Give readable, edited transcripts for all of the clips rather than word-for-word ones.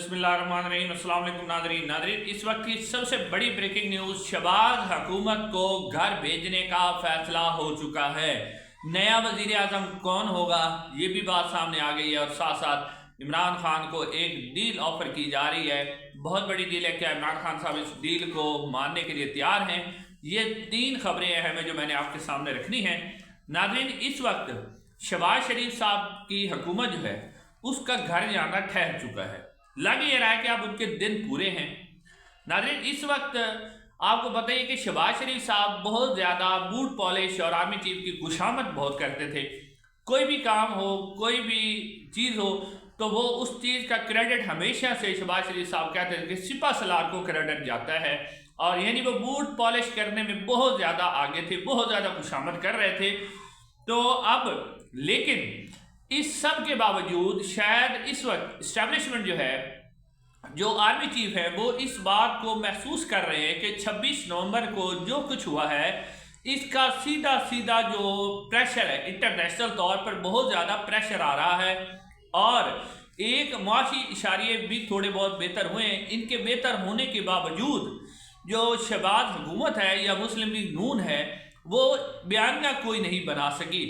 बिस्मिल्लाहिर्रहमानिर्रहीम। अस्सलाम वालेकुम नाज़रीन। इस वक्त की सबसे बड़ी ब्रेकिंग न्यूज़, शहबाज हुकूमत को घर भेजने का फैसला हो चुका है। नया वजीर आज़म कौन होगा ये भी बात सामने आ गई है और साथ साथ इमरान खान को एक डील ऑफर की जा रही है। बहुत बड़ी डील है। क्या इमरान खान साहब इस डील को मानने के लिए तैयार हैं? ये तीन खबरें अहम हैं जो मैंने आपके सामने रखनी है। नाज़रीन, इस वक्त शहबाज शरीफ साहब की हुकूमत जो है उसका घर जाना ठहर चुका है। लग ये रहा है कि अब उनके दिन पूरे हैं। नाज़रीन, इस वक्त आपको पता ही है कि शहबाज शरीफ साहब बहुत ज़्यादा बूट पॉलिश और आर्मी चीफ की खुशामद बहुत करते थे। कोई भी काम हो, कोई भी चीज़ हो तो वो उस चीज़ का क्रेडिट हमेशा से शहबाज शरीफ साहब कहते थे कि सिपा सलार को क्रेडिट जाता है। और यानी वो बूट पॉलिश करने में बहुत ज़्यादा आगे थे, बहुत ज़्यादा खुशामद कर रहे थे। तो अब लेकिन इस सब के बावजूद शायद इस वक्त इस्टेब्लिशमेंट जो है, जो आर्मी चीफ है, वो इस बात को महसूस कर रहे हैं कि 26 नवंबर को जो कुछ हुआ है इसका सीधा सीधा जो प्रेशर है, इंटरनेशनल तौर पर बहुत ज़्यादा प्रेशर आ रहा है। और एक मुआशी इशारे भी थोड़े बहुत बेहतर हुए हैं। इनके बेहतर होने के बावजूद जो शहबाज हुकूमत है या मुस्लिम लीग नून है वो बयानिया कोई नहीं बना सकी।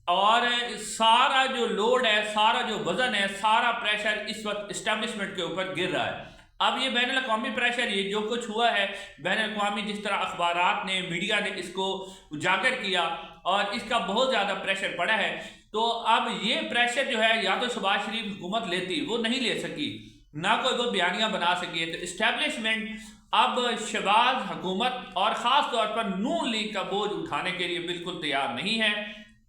और सारा जो लोड है, सारा जो वजन है, सारा प्रेशर इस वक्त इस्टेब्लिशमेंट के ऊपर गिर रहा है। अब ये बैनुल अक़वामी प्रेशर, ये जो कुछ हुआ है बैनुल अक़वामी, जिस तरह अखबारात ने, मीडिया ने इसको उजागर किया और इसका बहुत ज़्यादा प्रेशर पड़ा है। तो अब ये प्रेशर जो है या तो शहबाज शरीफ हुकूमत लेती, वो नहीं ले सकी, ना कोई वो बयानियाँ बना सकी। तो इस्टेब्लिशमेंट अब शहबाज हुकूमत और ख़ास तौर पर नून लीग का बोझ उठाने के लिए बिल्कुल तैयार नहीं है।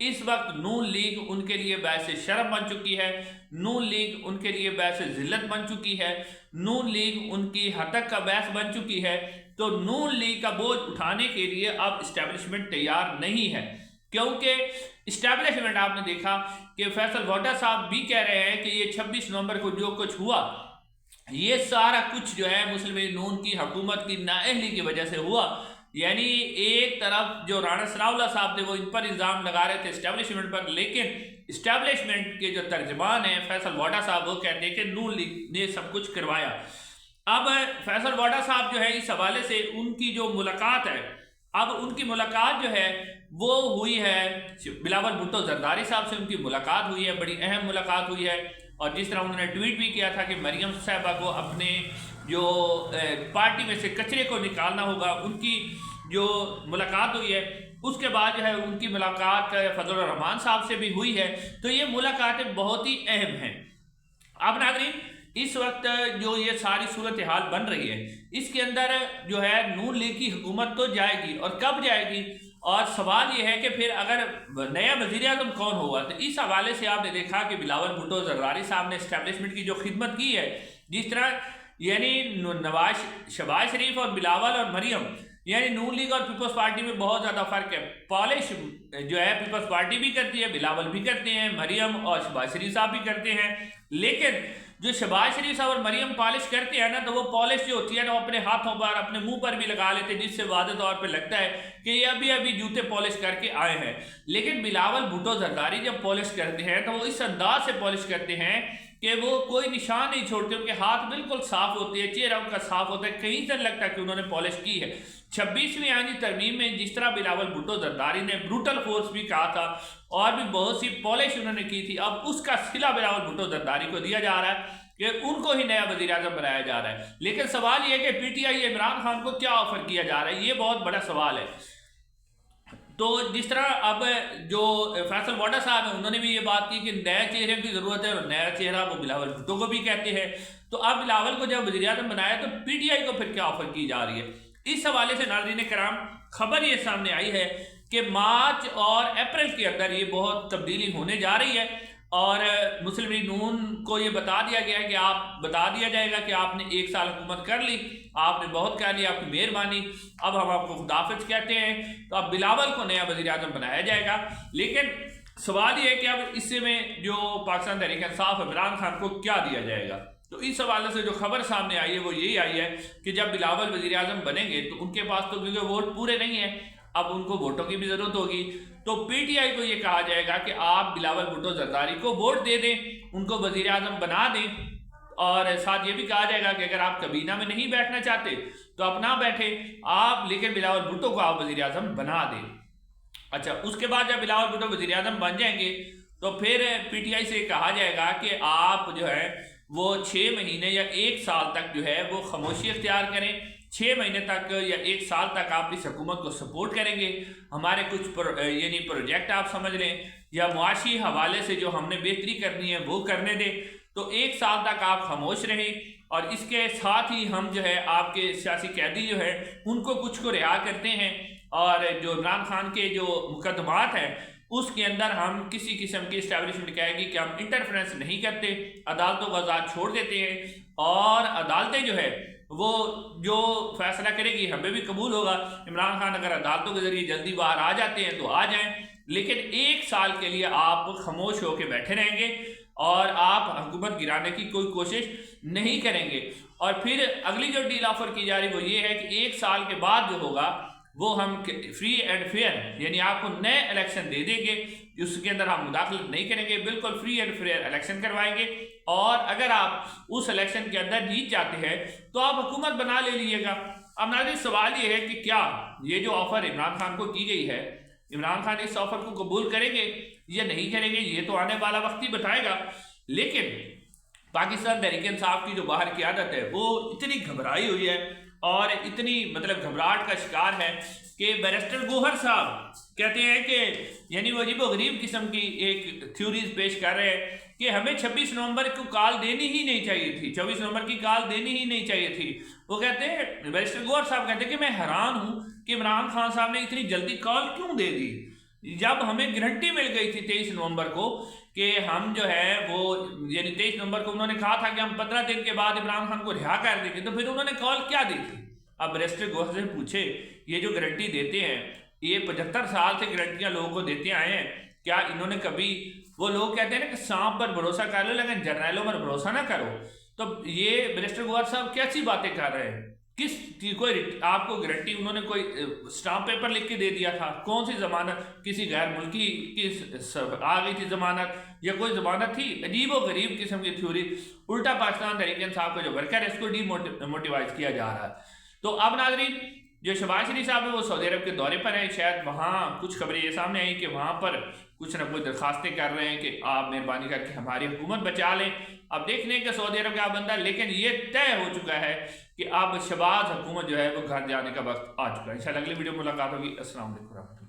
इस वक्त नून लीग उनके लिए बायस शर्म बन चुकी है, नून लीग उनके लिए बायस जिल्लत बन चुकी है, नून लीग उनकी हतक का बायस बन चुकी है। तो नून लीग का बोझ उठाने के लिए अब इस्टेब्लिशमेंट तैयार नहीं है, क्योंकि इस्टेब्लिशमेंट आपने देखा कि फैसल भुट्टो साहब भी कह रहे हैं कि ये 26 नवंबर को जो कुछ हुआ ये सारा कुछ जो है मुस्लिम लीग नून की हुकूमत की नाअहली की वजह से हुआ। यानी एक तरफ जो राणा सनाउल्लाह साहब थे वो इन पर इल्ज़ाम लगा रहे थे इस्टेब्लिशमेंट पर, लेकिन इस्टेब्लिशमेंट के जो तर्जमान है फैसल भुट्टो साहब वो कहते हैं कि नून लीग ने सब कुछ करवाया। अब फैसल भुट्टो साहब जो है इस हवाले से उनकी जो मुलाकात है, अब उनकी मुलाकात जो है वो हुई है बिलावल भुट्टो जरदारी साहब से, उनकी मुलाकात हुई है, बड़ी अहम मुलाकात हुई है। और जिस तरह उन्होंने ट्वीट भी किया था कि मरियम साहिबा को अपने जो पार्टी में से कचरे को निकालना होगा, उनकी जो मुलाकात हुई है उसके बाद जो है उनकी मुलाकात फजल रहमान साहब से भी हुई है। तो ये मुलाकातें बहुत ही अहम हैं। अब नाज़रीन, इस वक्त जो ये सारी सूरत हाल बन रही है इसके अंदर जो है नून लीग की हुकूमत तो जाएगी, और कब जाएगी, और सवाल ये है कि फिर अगर नया वज़ीर आज़म कौन होगा। तो इस हवाले से आपने देखा कि बिलावल भुट्टो जरदारी साहब ने इस्टेब्लिशमेंट की जो खिदमत की है, जिस तरह यानी शहबाज शरीफ और बिलावल और मरियम, यानी नून लीग और पीपल्स पार्टी में बहुत ज़्यादा फ़र्क है। पॉलिश जो है पीपल्स पार्टी भी करती है, बिलावल भी करते हैं, मरियम और शहबाज शरीफ साहब भी करते हैं। लेकिन जो शहबाज शरीफ साहब और मरियम पॉलिश करते हैं ना, तो वो पॉलिश जो होती है ना अपने हाथों पर, अपने मुंह पर भी लगा लेते हैं, जिससे वाज़े तौर पे लगता है कि ये अभी अभी जूते पॉलिश करके आए हैं। लेकिन बिलावल भुट्टो जरदारी जब पॉलिश करते हैं तो वो इस अंदाज से पॉलिश करते हैं कि वो कोई निशान नहीं छोड़ते, उनके हाथ बिल्कुल साफ होते हैं, चेहरा उनका साफ होता है, कहीं से लगता है कि उन्होंने पॉलिश की है। 26वीं आईनी तरमीम में जिस तरह बिलावल भुट्टो जरदारी ने ब्रूटल फोर्स भी कहा था और भी बहुत सी पॉलिश उन्होंने की थी, अब उसका सिला बिलावल भुट्टो जरदारी को दिया जा रहा है कि उनको ही नया वज़ीर आज़म बनाया जा रहा है। लेकिन सवाल ये है कि पीटीआई इमरान खान को क्या ऑफर किया जा रहा है, ये बहुत बड़ा सवाल है। तो जिस तरह अब जो फैसल भुट्टो साहब हैं उन्होंने भी ये बात की कि नए चेहरे की ज़रूरत है, और नया चेहरा वो बिलावल भुट्टो को भी कहते हैं। तो अब बिलावल को जब वज़ीर आज़म बनाया तो पीटीआई को फिर क्या ऑफर की जा रही है। इस हवाले से नाज़रीन कराम खबर ये सामने आई है कि मार्च और अप्रैल के अंदर ये बहुत तब्दीली होने जा रही है। और मुस्लिम लीग नून को ये बता दिया गया है कि आप बता दिया जाएगा कि आपने 1 साल हुकूमत कर ली, आपने बहुत कर लिया, आपकी मेहरबानी, अब हम आपको खुदाफिज कहते हैं। तो अब बिलावल को नया वज़ीर आज़म बनाया जाएगा। लेकिन सवाल ये है कि अब इससे में जो पाकिस्तान तहरीक इंसाफ इमरान खान को क्या दिया जाएगा। तो इस हवाले से जो खबर सामने आई है वो यही आई है कि जब बिलावल वज़ीर आज़म बनेंगे तो उनके पास तो क्योंकि वोट पूरे नहीं है, अब उनको वोटों की भी ज़रूरत होगी। तो पीटीआई को ये कहा जाएगा कि आप बिलावल भुट्टो जरदारी को वोट दे दें, उनको वज़ीर आज़म बना दें। اور ساتھ یہ بھی کہا جائے گا کہ اگر آپ کابینہ میں نہیں بیٹھنا چاہتے تو آپ نہ بیٹھے آپ، لیکن بلاول بھٹو کو آپ وزیر اعظم بنا دیں۔ اچھا، اس کے بعد جب بلاول بھٹو وزیر اعظم بن جائیں گے تو پھر پی ٹی آئی سے کہا جائے گا کہ آپ جو ہے وہ 6 مہینے یا 1 سال تک جو ہے وہ خاموشی اختیار کریں، 6 مہینے تک یا 1 سال تک آپ اس حکومت کو سپورٹ کریں گے، ہمارے کچھ یعنی پروجیکٹ آپ سمجھ لیں یا معاشی حوالے سے جو ہم نے بہتری کرنی ہے وہ کرنے دیں، تو 1 سال تک آپ خاموش رہیں، اور اس کے ساتھ ہی ہم جو ہے آپ کے سیاسی قیدی جو ہے ان کو کچھ کو رہا کرتے ہیں، اور جو عمران خان کے جو مقدمات ہیں اس کے اندر ہم کسی قسم کی اسٹیبلشمنٹ کہے گی کہ ہم انٹرفیرنس نہیں کرتے، عدالتوں کو آزاد چھوڑ دیتے ہیں، اور عدالتیں جو ہے وہ جو فیصلہ کرے گی ہمیں بھی قبول ہوگا۔ عمران خان اگر عدالتوں کے ذریعے جلدی باہر آ جاتے ہیں تو آ جائیں، لیکن 1 سال کے لیے آپ خاموش ہو کے بیٹھے رہیں گے اور آپ حکومت گرانے کی کوئی کوشش نہیں کریں گے۔ اور پھر اگلی جو ڈیل آفر کی جا رہی وہ یہ ہے کہ 1 سال کے بعد جو ہوگا وہ ہم فری اینڈ فیئر، یعنی آپ کو نئے الیکشن دے دیں گے، اس کے اندر ہم مداخلت نہیں کریں گے، بالکل فری اینڈ فیئر الیکشن کروائیں گے، اور اگر آپ اس الیکشن کے اندر جیت جاتے ہیں تو آپ حکومت بنا لے لیجیے گا۔ اب ناظرین سوال یہ ہے کہ کیا یہ جو آفر عمران خان کو کی گئی ہے، عمران خان اس آفر کو قبول کریں گے یا نہیں کریں گے، یہ تو آنے والا وقت ہی بتائے گا۔ لیکن پاکستان تحریک انصاف کی جو باہر قیادت ہے وہ اتنی گھبرائی ہوئی ہے اور اتنی گھبراہٹ کا شکار ہے کہ بیرسٹر گوہر صاحب کہتے ہیں کہ یعنی وہ عجیب و غریب قسم کی ایک تھیوریز پیش کر رہے ہیں کہ ہمیں 26 نومبر کو کال دینی ہی نہیں چاہیے تھی، 24 نومبر کی کال دینی ہی نہیں چاہیے تھی۔ وہ کہتے ہیں، بیرسٹر گوہر صاحب کہتے ہیں کہ میں حیران ہوں کہ عمران خان صاحب نے اتنی جلدی کال کیوں دے دی، جب ہمیں گارنٹی مل گئی تھی 23 نومبر کو کہ ہم جو ہے وہ یعنی 23 نومبر کو انہوں نے کہا تھا کہ ہم 15 دن کے بعد عمران خان کو رہا کر دیں گے، تو پھر انہوں نے کال کیا دی تھی؟ اب بیرسٹر گوہر سے پوچھے یہ جو گارنٹی دیتے ہیں، یہ 75 سال سے گارنٹیاں لوگوں کو دیتے آئے ہیں، کیا انہوں نے کبھی، وہ لوگ کہتے ہیں نا کہ سانپ پر بھروسہ کر لو لیکن جرنیلوں پر بھروسہ نہ کرو، تو یہ بیرسٹر گوہر صاحب کیسی باتیں کر رہے ہیں؟ کس کوئی آپ کو گارنٹی انہوں نے کوئی اسٹامپ پیپر لکھ کے دے دیا تھا؟ کون سی ضمانت؟ کسی غیر ملکی کی آ گئی تھی ضمانت یا کوئی ضمانت تھی؟ عجیب و غریب قسم کی تھیوری، الٹا پاکستان تحریک انصاف کا جو ورکر ہے اس کو ڈی موٹیوائز کیا جا رہا ہے۔ تو اب ناظرین جو شہباز شریف صاحب ہے وہ سعودی عرب کے دورے پر ہیں، شاید وہاں کچھ خبریں یہ سامنے آئی کہ وہاں پر کچھ نہ کچھ درخواستیں کر رہے ہیں کہ آپ مہربانی کر کے ہماری حکومت بچا لیں۔ اب دیکھ لیں کہ سعودی عرب کا بندہ، لیکن یہ طے ہو چکا ہے کہ اب شہباز حکومت جو ہے وہ گھر جانے کا وقت آ چکا ہے۔ انشاءاللہ اگلی ویڈیو ملاقات ہوگی۔ السلام علیکم ورحمۃ اللہ۔